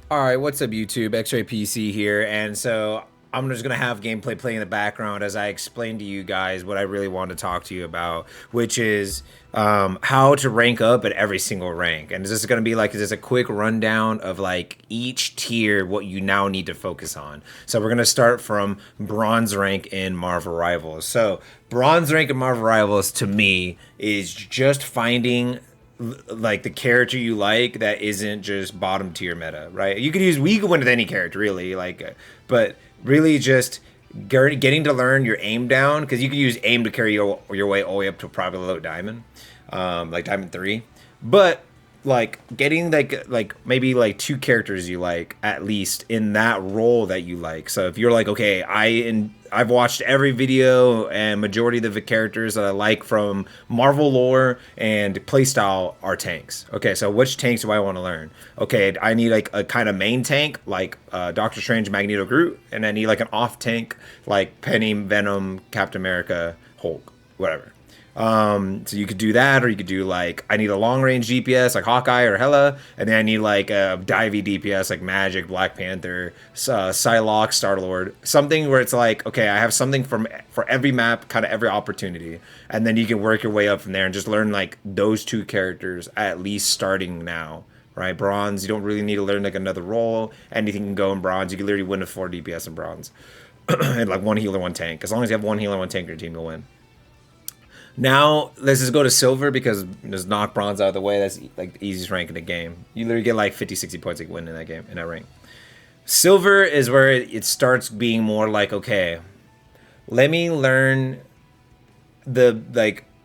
All right, what's up, YouTube? Xraypc here, and so I'm just gonna have gameplay play in the background as I explain to you guys what I really want to talk to you about, which is how to rank up at every single rank. And this is gonna be like just a quick rundown of like each tier, what you now need to focus on. So we're gonna start from bronze rank in Marvel Rivals. So bronze rank in Marvel Rivals to me is just finding like the character you like that isn't just bottom tier meta, right? We could win with any character really, but really just getting to learn your aim down, because you can use aim to carry your way all the way up to probably low diamond, like diamond 3. But like getting like maybe like two characters you like at least in that role that you like. So if you're like, okay, I've watched every video and majority of the characters that I like from Marvel lore and playstyle are tanks. Okay, so which tanks do I want to learn? Okay, I need like a kind of main tank like Doctor Strange, Magneto, Groot, and I need like an off tank like Penny, Venom, Captain America, Hulk, whatever. So you could do that, or you could do like I need a long range DPS like Hawkeye or Hela, and then I need like a divey DPS like Magic, Black Panther, Psylocke, Star Lord, something where it's like okay, I have something for every map, kind of every opportunity, and then you can work your way up from there and just learn like those two characters at least starting now. Right, bronze. You don't really need to learn like another role. Anything can go in bronze. You can literally win with 4 DPS in bronze, and like one healer, one tank. As long as you have one healer, one tank, your team will win. Now let's just go to silver because just knock bronze out of the way. That's like the easiest rank in the game. You literally get like 50, 60 points to win in that game, in that rank. Silver is where it starts being more like, okay, let me learn let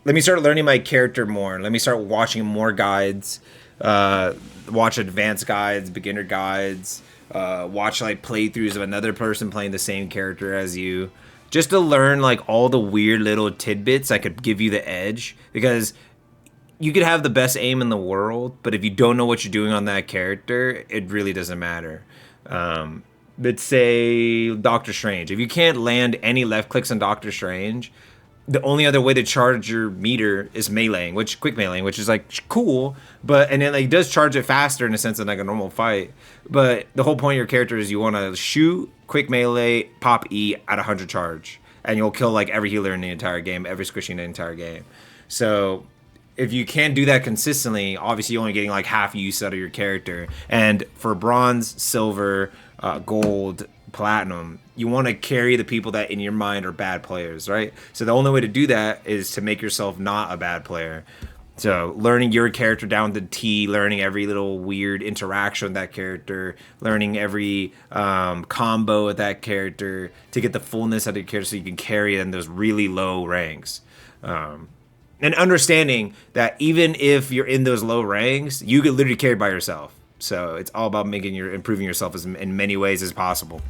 me start learning my character more. Let me start watching more guides, watch advanced guides, beginner guides, watch like playthroughs of another person playing the same character as you, just to learn like all the weird little tidbits that could give you the edge. Because you could have the best aim in the world, but if you don't know what you're doing on that character, it really doesn't matter. Let's say Doctor Strange. If you can't land any left clicks on Doctor Strange, the only other way to charge your meter is meleeing, which quick meleeing, which is like cool, but and then like does charge it faster in a sense than like a normal fight. But the whole point of your character is you want to shoot, quick melee, pop E at 100 charge, and you'll kill like every healer in the entire game, every squishy in the entire game. So if you can't do that consistently, obviously you're only getting like half use out of your character. And for bronze, silver, gold, platinum, you want to carry the people that in your mind are bad players, right? So the only way to do that is to make yourself not a bad player. So learning your character down to T, learning every little weird interaction with that character, learning every combo with that character to get the fullness out of your character so you can carry it in those really low ranks. And understanding that even if you're in those low ranks, you can literally carry by yourself. So it's all about improving yourself in many ways as possible.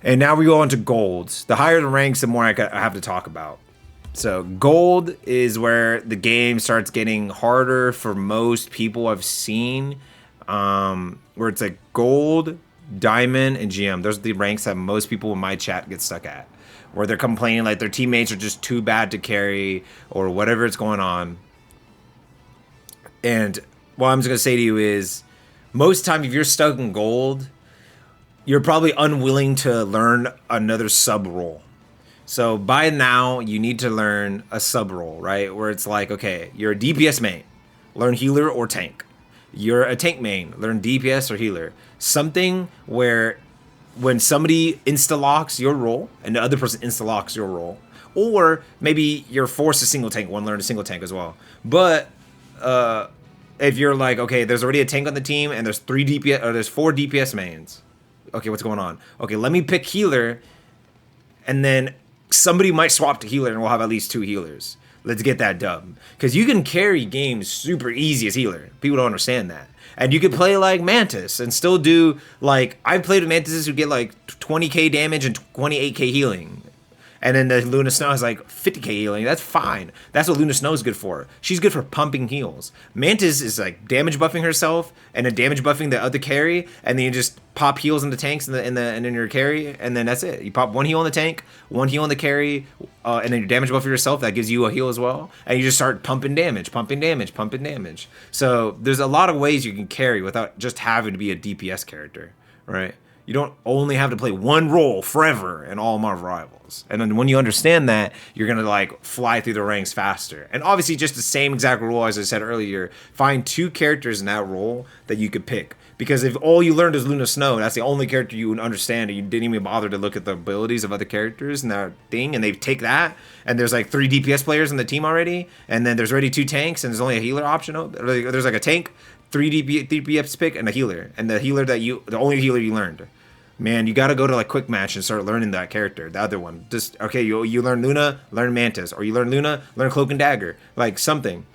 And now we go on to golds. The higher the ranks, the more I have to talk about. So gold is where the game starts getting harder for most people I've seen. Where it's like gold, diamond, and GM. Those are the ranks that most people in my chat get stuck at. Where they're complaining like their teammates are just too bad to carry or whatever is going on. And what I'm just going to say to you is most time if you're stuck in gold, you're probably unwilling to learn another sub role. So by now, you need to learn a sub role, right? Where it's like, okay, you're a DPS main, learn healer or tank. You're a tank main, learn DPS or healer. Something where when somebody insta-locks your role and the other person insta-locks your role, or maybe you're forced to single tank one, learn a single tank as well. But if you're like, okay, there's already a tank on the team and there's 4 DPS mains. Okay, what's going on? Okay, let me pick healer, and then somebody might swap to healer, and we'll have at least 2 healers. Let's get that dub. Because you can carry games super easy as healer. People don't understand that. And you could play like Mantis and still do, like, I've played with Mantises who get like 20k damage and 28k healing. And then the Luna Snow is like 50k healing. That's fine. That's what Luna Snow is good for. She's good for pumping heals. Mantis is like damage buffing herself and then damage buffing the other carry, and then you just pop heals in the tanks and in your carry, and then that's it. You pop one heal in the tank, one heal in the carry, and then you damage buff yourself. That gives you a heal as well, and you just start pumping damage, pumping damage, pumping damage. So there's a lot of ways you can carry without just having to be a DPS character, right? You don't only have to play one role forever in all Marvel Rivals. And then when you understand that, you're going to like fly through the ranks faster. And obviously just the same exact rule as I said earlier, find 2 characters in that role that you could pick. Because if all you learned is Luna Snow, that's the only character you would understand, and you didn't even bother to look at the abilities of other characters in that thing, and they take that, and there's like 3 DPS players in the team already, and then there's already 2 tanks, and there's only a healer option. There's like a tank, 3 DPS pick, and a healer. And the healer the only healer you learned. Man, you got to go to like quick match and start learning that character, the other one. Just, okay, you learn Luna, learn Mantis, or you learn Luna, learn Cloak and Dagger, like something.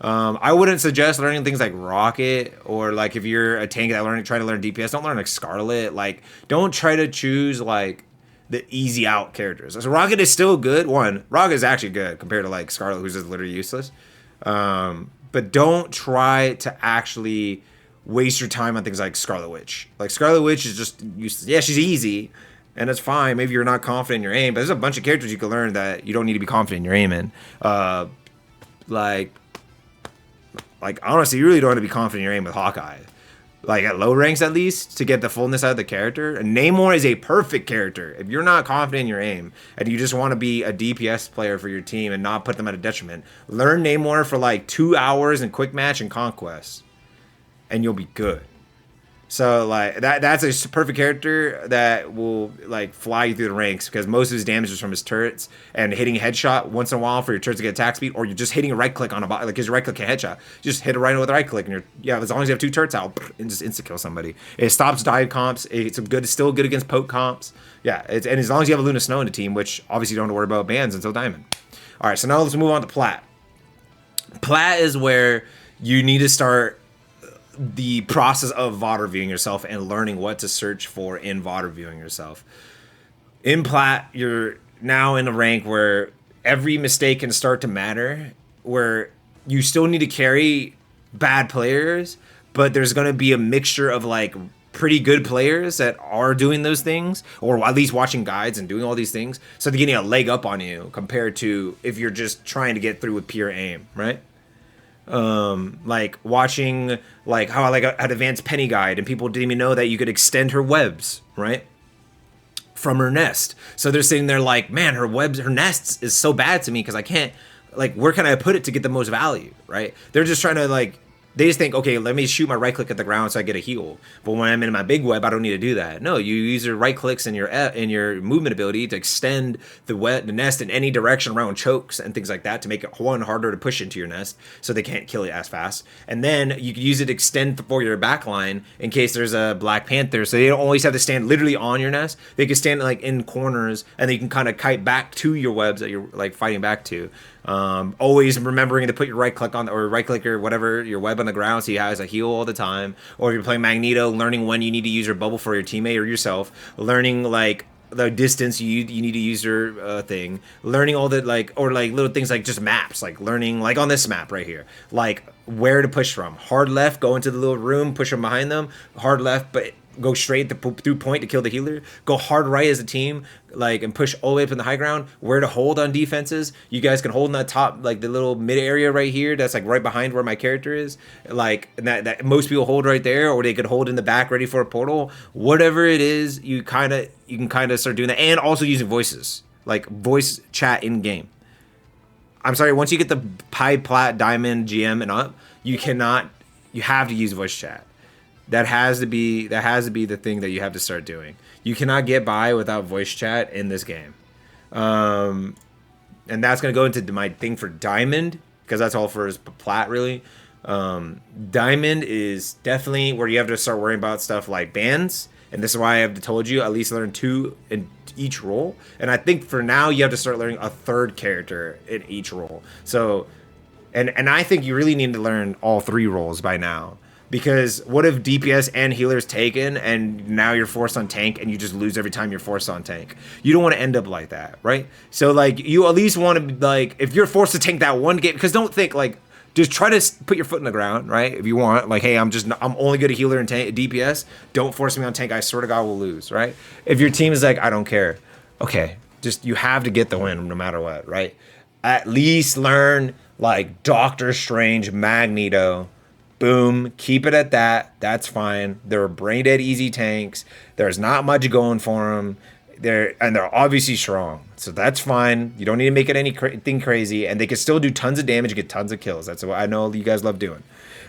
I wouldn't suggest learning things like Rocket, or like if you're a tank that try to learn DPS, don't learn like Scarlet. Like, don't try to choose like the easy out characters. So Rocket is still good. Rocket is actually good compared to like Scarlet, who's just literally useless. But don't try to actually waste your time on things like Scarlet Witch. Like Scarlet Witch is just useless. Yeah, she's easy, and it's fine. Maybe you're not confident in your aim, but there's a bunch of characters you can learn that you don't need to be confident in your aim in. Like honestly, you really don't want to be confident in your aim with Hawkeye. Like at low ranks at least, to get the fullness out of the character. And Namor is a perfect character. If you're not confident in your aim and you just want to be a DPS player for your team and not put them at a detriment, learn Namor for like 2 hours in quick match and conquest, and you'll be good. So like that's a perfect character that will like fly you through the ranks, because most of his damage is from his turrets and hitting a headshot once in a while for your turrets to get attack speed, or you're just hitting a right click on a bot, like his right click a headshot. Just hit a right with a right click, and as long as you have 2 turrets out, and just insta kill somebody. It stops dive comps. It's still good against poke comps. Yeah, and as long as you have a Luna Snow in the team, which obviously you don't have to worry about bans until Diamond. All right, so now let's move on to Plat. Plat is where you need to start the process of VOD reviewing yourself and learning what to search for in VOD reviewing yourself. In Plat, you're now in a rank where every mistake can start to matter, where you still need to carry bad players, but there's going to be a mixture of like pretty good players that are doing those things, or at least watching guides and doing all these things, so they're getting a leg up on you compared to if you're just trying to get through with pure aim, right? Like watching like how I like an advanced Penny guide, and people didn't even know that you could extend her webs, right, from her nest. So they're sitting there like, man, her nests is so bad to me because I can't, like, where can I put it to get the most value, right? They're just trying to like, they just think, okay, let me shoot my right click at the ground so I get a heal. But when I'm in my big web, I don't need to do that. No, you use your right clicks and your movement ability to extend the nest in any direction around chokes and things like that to make it harder to push into your nest, so they can't kill it as fast. And then you can use it to extend for your backline in case there's a Black Panther, so they don't always have to stand literally on your nest. They can stand like in corners, and they can kind of kite back to your webs that you're like fighting back to. Always remembering to put your right click on, or right click or whatever, your web on the ground, so he has a heal all the time. Or if you're playing Magneto, learning when you need to use your bubble for your teammate or yourself, learning like the distance you need to use your thing, learning all the like, or like little things like just maps, like learning like on this map right here, like where to push from. Hard left, go into the little room, push them behind them. Hard left, but go straight through point to kill the healer. Go hard right as a team, like, and push all the way up in the high ground. Where to hold on defenses. You guys can hold in that top, like the little mid area right here. That's like right behind where my character is. Like that most people hold right there, or they could hold in the back ready for a portal. Whatever it is, you can kind of start doing that, and also using voices, like voice chat in game. I'm sorry, once you get the high plat, diamond, GM and up, you have to use voice chat. That has to be the thing that you have to start doing. You cannot get by without voice chat in this game. And that's going to go into my thing for Diamond, because that's all for his Plat, really. Diamond is definitely where you have to start worrying about stuff like bans. And this is why I have told you at least learn 2 in each role. And I think for now you have to start learning a 3rd character in each role. So, and I think you really need to learn all 3 roles by now. Because what if DPS and healer's taken and now you're forced on tank and you just lose every time you're forced on tank? You don't want to end up like that, right? So like you at least want to like if you're forced to tank that one game, because don't think like just try to put your foot in the ground, right? If you want, like, hey, I'm only good at healer and DPS. Don't force me on tank. I swear to God, we'll lose, right? If your team is like, I don't care, okay, just you have to get the win no matter what, right? At least learn like Doctor Strange, Magneto. Boom, keep it at that. That's fine. They're brain dead easy tanks. There's not much going for them. They're obviously strong, so that's fine. You don't need to make it anything crazy, and they can still do tons of damage, get tons of kills. That's what I know you guys love doing.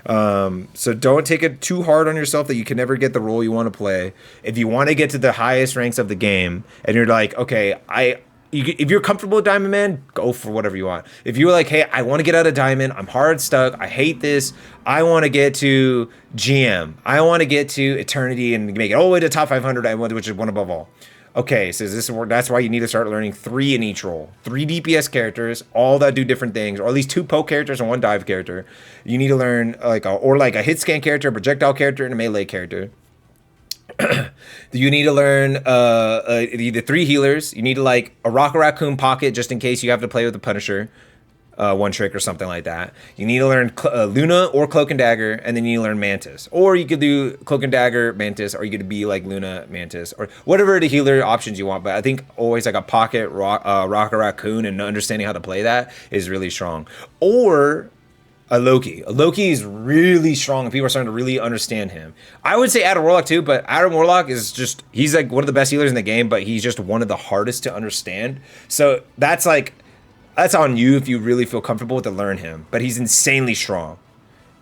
So don't take it too hard on yourself that you can never get the role you want to play. If you want to get to the highest ranks of the game, and you're like, okay, if you're comfortable with Diamond Man, go for whatever you want. If you're like, hey, I want to get out of Diamond, I'm hard stuck, I hate this, I want to get to GM, I want to get to Eternity and make it all the way to top 500, which is one above all. Okay, so that's why you need to start learning 3 in each role. 3 DPS characters, all that do different things, or at least 2 poke characters and 1 dive character. You need to learn like a hit scan character, a projectile character, and a melee character. You need to learn the 3 healers. You need to like a Rocket Raccoon pocket just in case you have to play with the Punisher, one trick or something like that. You need to learn Luna or Cloak and Dagger, and then you need to learn Mantis. Or you could do Cloak and Dagger, Mantis, or you could be like Luna, Mantis, or whatever the healer options you want. But I think always like a pocket Rocket Raccoon and understanding how to play that is really strong. Or a Loki. A Loki is really strong and people are starting to really understand him. I would say Adam Warlock too, but Adam Warlock is just, he's like one of the best healers in the game, but he's just one of the hardest to understand. So that's on you if you really feel comfortable to learn him, but he's insanely strong.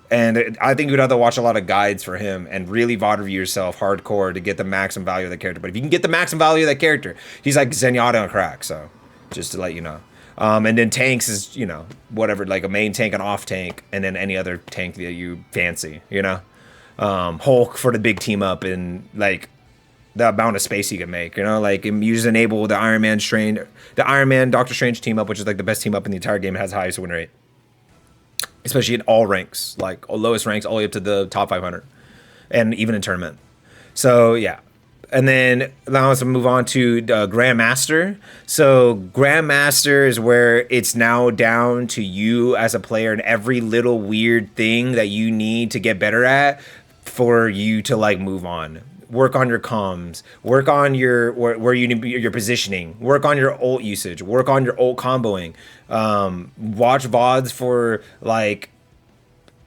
And I think you'd have to watch a lot of guides for him and really VOD review yourself hardcore to get the maximum value of the character. But if you can get the maximum value of that character, he's like Zenyatta on crack. So just to let you know. And then tanks is, whatever, like a main tank, an off tank, and then any other tank that you fancy, Hulk for the big team up and like the amount of space you can make, like you just enable the Iron Man Doctor Strange team up, which is like the best team up in the entire game. It has the highest win rate, especially in all ranks, like lowest ranks all the way up to the top 500 and even in tournament. So yeah. And then allow us to move on to Grandmaster. So Grandmaster is where it's now down to you as a player and every little weird thing that you need to get better at for you to like move on. Work on your comms, work on your where you need your positioning, work on your ult usage, work on your ult comboing. Watch VODs for like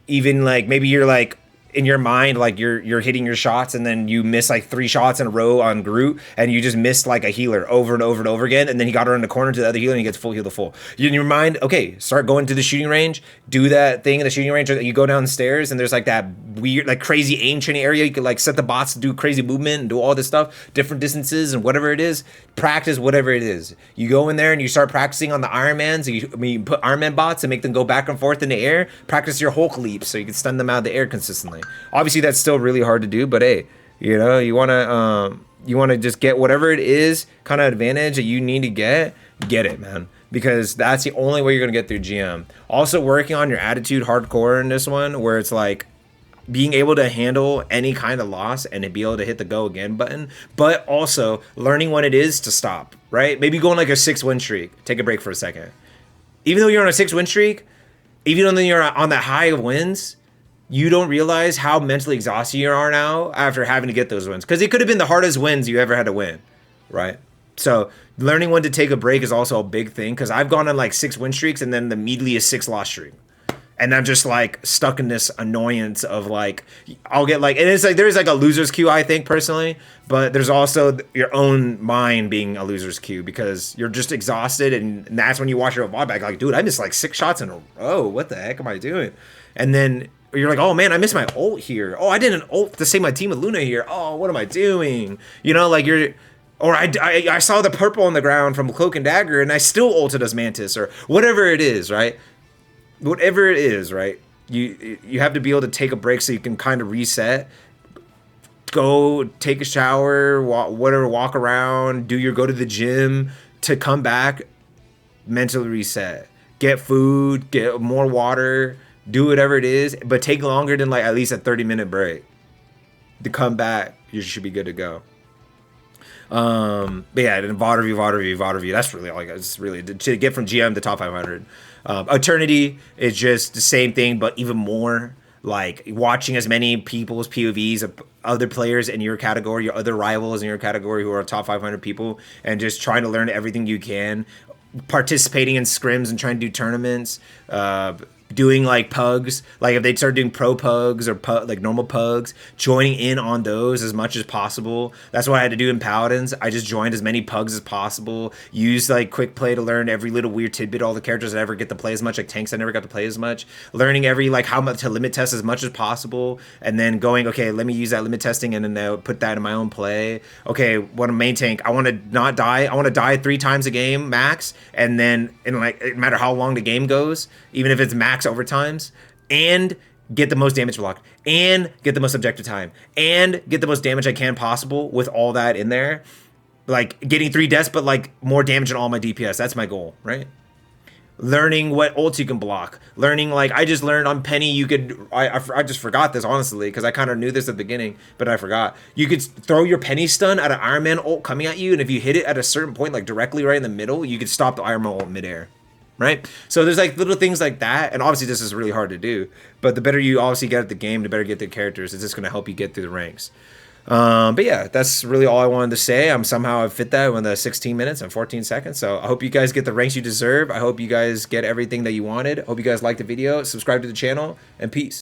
even like maybe you're like in your mind, like you're hitting your shots and then you miss like 3 shots in a row on Groot and you just missed like a healer over and over and over again, and then he got around the corner to the other healer and he gets full heal to full. You in your mind, okay, start going to the shooting range, do that thing in the shooting range. You go downstairs and there's like that weird, like crazy aim training area. You could like set the bots to do crazy movement and do all this stuff, different distances and whatever it is. Practice whatever it is. You go in there and you start practicing on the Iron Mans. You put Iron Man bots and make them go back and forth in the air. Practice your Hulk leaps so you can stun them out of the air consistently. Obviously, that's still really hard to do, but hey, you want to just get whatever it is kind of advantage that you need to get it, man, because that's the only way you're going to get through GM. Also working on your attitude hardcore in this one, where it's like being able to handle any kind of loss and to be able to hit the go again button, but also learning when it is to stop, right? Maybe go on like a 6-win streak, take a break for a second. Even though you're on a 6-win streak, even though you're on that high of wins, you don't realize how mentally exhausted you are now after having to get those wins. Because it could have been the hardest wins you ever had to win, right? So learning when to take a break is also a big thing, because I've gone on like 6 win streaks and then immediately a 6 loss streak. And I'm just like stuck in this annoyance of like, I'll get like, and it's like, there's like a loser's queue, I think personally, but there's also your own mind being a loser's queue because you're just exhausted. And that's when you watch your VOD back, like, dude, I missed like 6 shots in a row. What the heck am I doing? And then you're like, oh man, I missed my ult here. Oh, I didn't ult to save my team with Luna here. Oh, what am I doing? Like or I saw the purple on the ground from Cloak and Dagger and I still ulted as Mantis or whatever it is, right? Whatever it is, right? You have to be able to take a break so you can kind of reset. Go take a shower, walk around, go to the gym to come back, mentally reset. Get food, get more water, do whatever it is, but take longer than like at least a 30-minute break to come back. You should be good to go. But yeah, then VOD review, VOD review, VOD review. That's really all I got. It's really to get from GM to top 500. Eternity is just the same thing, but even more like watching as many people's POVs of other players in your category, your other rivals in your category who are top 500 people, and just trying to learn everything you can, participating in scrims and trying to do tournaments, doing like pugs, like if they start doing pro pugs or like normal pugs, joining in on those as much as possible. That's what I had to do in Paladins. I just joined as many pugs as possible, used like quick play to learn every little weird tidbit, all the characters I never get to play as much, like tanks I never got to play as much, learning every like how much to limit test as much as possible, and then going, okay, let me use that limit testing and then put that in my own play. Okay, what a main tank, I want to not die, I want to die 3 times a game max, and then in like no matter how long the game goes, even if it's max overtimes, and get the most damage blocked, and get the most objective time, and get the most damage I can possible with all that in there. Like getting 3 deaths, but like more damage in all my DPS. That's my goal, right? Learning what ults you can block. Learning, like, I just learned on Penny you could, I just forgot this, honestly, because I kind of knew this at the beginning, but I forgot. You could throw your Penny stun at an Iron Man ult coming at you, and if you hit it at a certain point, like directly right in the middle, you could stop the Iron Man ult midair. Right? So there's like little things like that, and obviously this is really hard to do, but the better you obviously get at the game, the better you get the characters. It's just going to help you get through the ranks. But yeah, that's really all I wanted to say. Somehow I fit that in the 16 minutes and 14 seconds. So I hope you guys get the ranks you deserve. I hope you guys get everything that you wanted. Hope you guys liked the video. Subscribe to the channel, and peace.